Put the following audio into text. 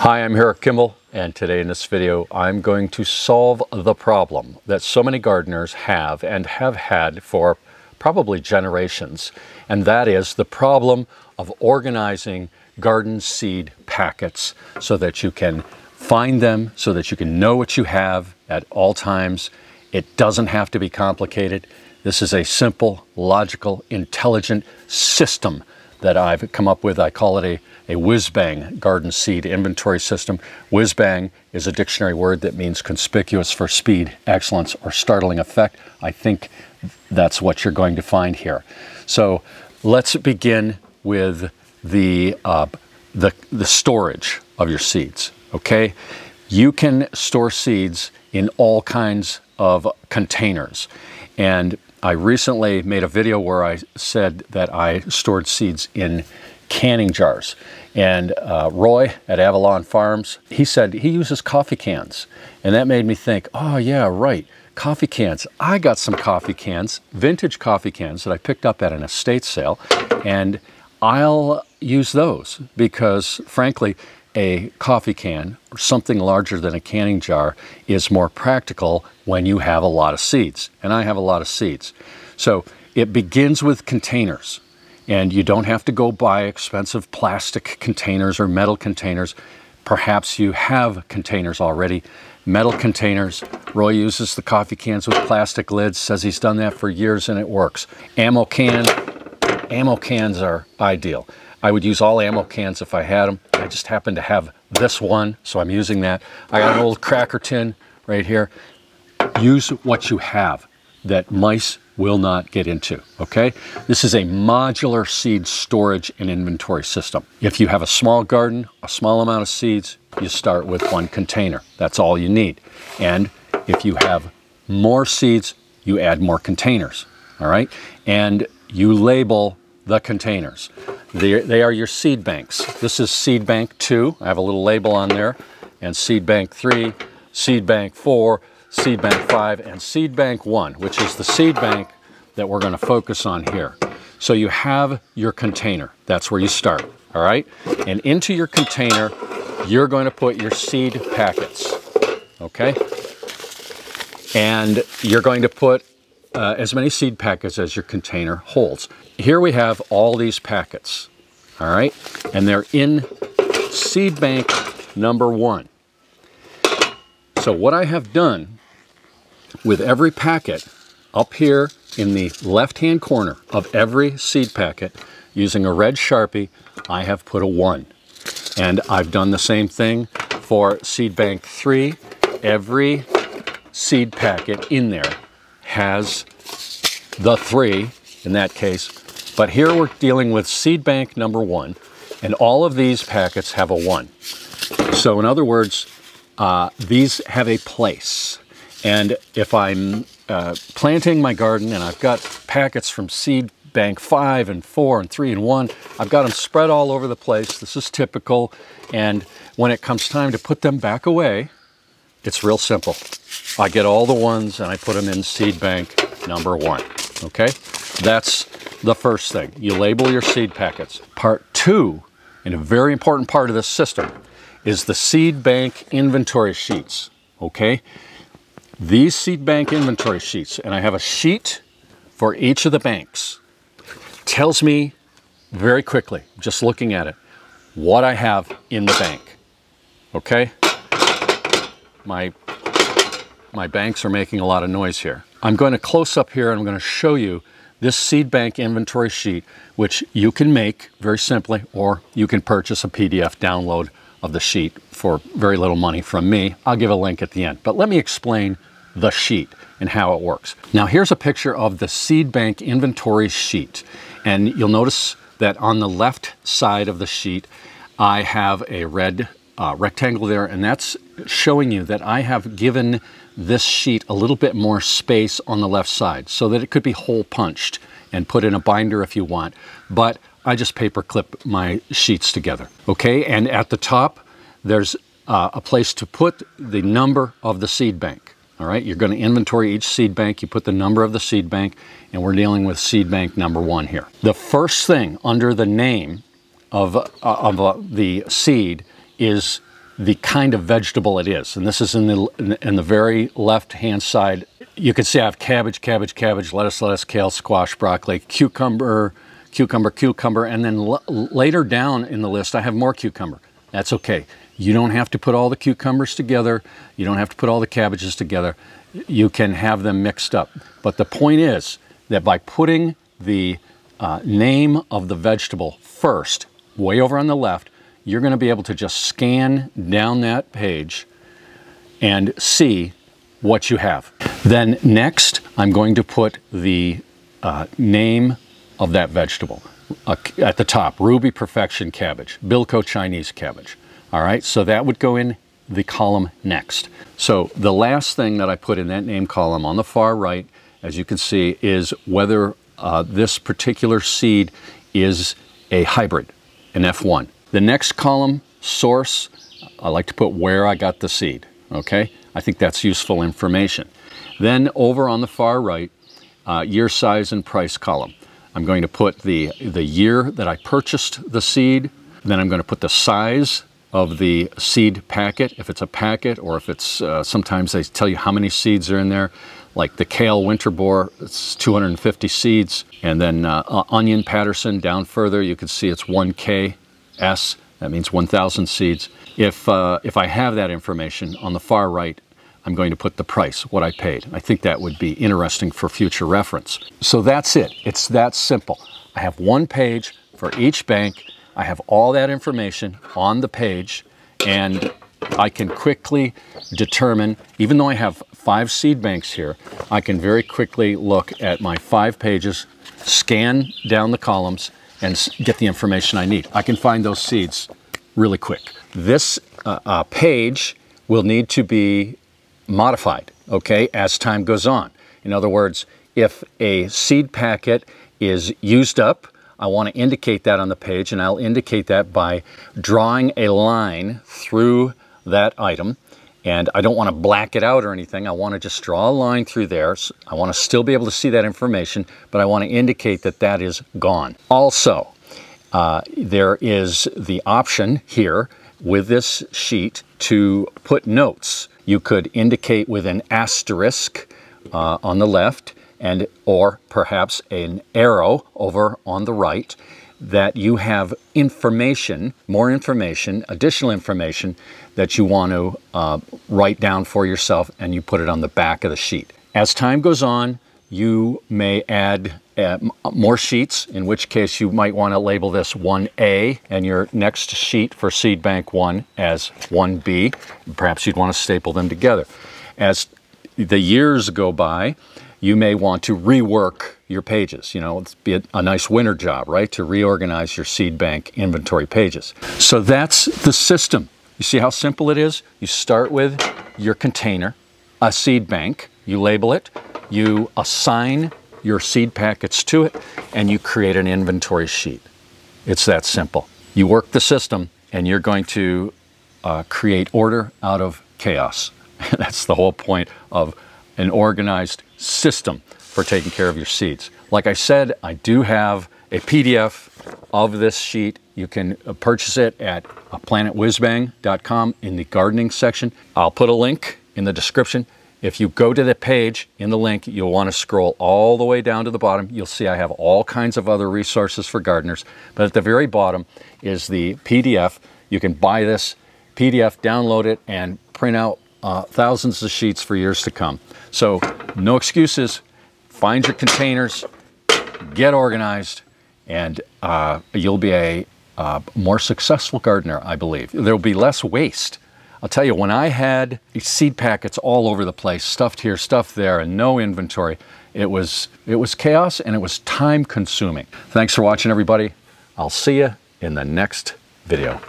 Hi, I'm Eric Kimball, and today in this video I'm going to solve the problem that so many gardeners have and have had for probably generations, and that is the problem of organizing garden seed packets so that you can find them, so that you can know what you have at all times. It doesn't have to be complicated. This is a simple, logical, intelligent system that I've come up with. I call it a whiz-bang garden seed inventory system. Whiz-bang is a dictionary word that means conspicuous for speed, excellence, or startling effect. I think that's what you're going to find here. So let's begin with the storage of your seeds, okay? You can store seeds in all kinds of containers. And I recently made a video where I said that I stored seeds in canning jars. And Roy at Avalon Farms, he said he uses coffee cans. And that made me think, oh yeah, right, coffee cans. I got some coffee cans, vintage coffee cans that I picked up at an estate sale, and I'll use those because, frankly, a coffee can or something larger than a canning jar is more practical when you have a lot of seeds. And I have a lot of seeds. So it begins with containers. And you don't have to go buy expensive plastic containers or metal containers. Perhaps you have containers already. Metal containers. Roy uses the coffee cans with plastic lids, says he's done that for years and it works. Ammo cans are ideal. I would use all ammo cans if I had them. I just happen to have this one, so I'm using that. I got an old cracker tin right here. Use what you have that mice will not get into, okay? This is a modular seed storage and inventory system. If you have a small garden, a small amount of seeds, you start with one container. That's all you need. And if you have more seeds, you add more containers, all right? And you label the containers. They are your seed banks. This is seed bank 2. I have a little label on there. And seed bank 3, seed bank 4, seed bank 5, and seed bank 1, which is the seed bank that we're going to focus on here. So you have your container. That's where you start, all right? And into your container, you're going to put your seed packets, okay? And you're going to put as many seed packets as your container holds. Here we have all these packets, all right? And they're in seed bank number 1. So what I have done with every packet up here in the left-hand corner of every seed packet, using a red Sharpie, I have put a 1. And I've done the same thing for seed bank 3. Every seed packet in there has the 3 in that case. But here we're dealing with seed bank number 1, and all of these packets have a 1. So in other words, these have a place. And if I'm planting my garden and I've got packets from seed bank 5 and 4 and 3 and 1, I've got them spread all over the place. This is typical. And when it comes time to put them back away, it's real simple. I get all the ones and I put them in seed bank number 1. Okay? That's the first thing. You label your seed packets. Part 2, and a very important part of this system, is the seed bank inventory sheets. Okay? These seed bank inventory sheets, and I have a sheet for each of the banks, tells me very quickly, just looking at it, what I have in the bank. Okay? My banks are making a lot of noise here. I'm going to close up here and I'm going to show you this seed bank inventory sheet, which you can make very simply, or you can purchase a PDF download of the sheet for very little money from me. I'll give a link at the end. But let me explain the sheet and how it works. Now here's a picture of the seed bank inventory sheet. And you'll notice that on the left side of the sheet, I have a red rectangle there, and that's showing you that I have given this sheet a little bit more space on the left side so that it could be hole punched and put in a binder if you want. But I just paper clip my sheets together. Okay, and at the top, there's a place to put the number of the seed bank. All right, you're going to inventory each seed bank. You put the number of the seed bank, and we're dealing with seed bank number 1 here. The first thing under the name of the seed is the kind of vegetable it is. And this is in the very left-hand side. You can see I have cabbage, cabbage, cabbage, lettuce, lettuce, kale, squash, broccoli, cucumber, cucumber, cucumber, and then later down in the list I have more cucumber. That's okay. You don't have to put all the cucumbers together. You don't have to put all the cabbages together. You can have them mixed up. But the point is that by putting the name of the vegetable first, way over on the left, you're going to be able to just scan down that page and see what you have. Then next, I'm going to put the name of that vegetable at the top, Ruby Perfection cabbage, Bilko Chinese cabbage. All right, so that would go in the column next. So the last thing that I put in that name column on the far right, as you can see, is whether this particular seed is a hybrid, an F1. The next column, source, I like to put where I got the seed, okay? I think that's useful information. Then over on the far right, year, size, and price column. I'm going to put the year that I purchased the seed. Then I'm going to put the size of the seed packet, if it's a packet, or if it's, sometimes they tell you how many seeds are in there. Like the kale winter boar, it's 250 seeds. And then onion Patterson, down further, you can see it's 1KS, that means 1,000 seeds. If I have that information on the far right, I'm going to put the price, what I paid. I think that would be interesting for future reference. So that's it. It's that simple. I have one page for each bank. I have all that information on the page, and I can quickly determine, even though I have 5 seed banks here, I can very quickly look at my 5 pages, scan down the columns, and get the information I need. I can find those seeds really quick. This page will need to be modified, okay, as time goes on. In other words, if a seed packet is used up, I want to indicate that on the page, and I'll indicate that by drawing a line through that item. And I don't want to black it out or anything. I want to just draw a line through there. I want to still be able to see that information, but I want to indicate that that is gone. Also, there is the option here with this sheet to put notes. You could indicate with an asterisk on the left, and or perhaps an arrow over on the right, that you have information, more information, additional information that you want to write down for yourself, and you put it on the back of the sheet. As time goes on, you may add more sheets, in which case you might want to label this 1A and your next sheet for Seed Bank 1 as 1B. Perhaps you'd want to staple them together. As the years go by, you may want to rework your pages. You know, it's be a nice winter job, right? To reorganize your seed bank inventory pages. So that's the system. You see how simple it is? You start with your container, a seed bank, you label it, you assign your seed packets to it, and you create an inventory sheet. It's that simple. You work the system, and you're going to create order out of chaos. That's the whole point of an organized system for taking care of your seeds. Like I said, I do have a PDF of this sheet. You can purchase it at planetwhizbang.com in the gardening section. I'll put a link in the description. If you go to the page in the link, you'll want to scroll all the way down to the bottom. You'll see I have all kinds of other resources for gardeners, but at the very bottom is the PDF. You can buy this PDF, download it, and print out thousands of sheets for years to come. So no excuses. Find your containers, get organized, and you'll be a more successful gardener, I believe. There'll be less waste. I'll tell you, when I had seed packets all over the place, stuffed here, stuffed there, and no inventory, it was chaos, and it was time consuming. Thanks for watching, everybody. I'll see you in the next video.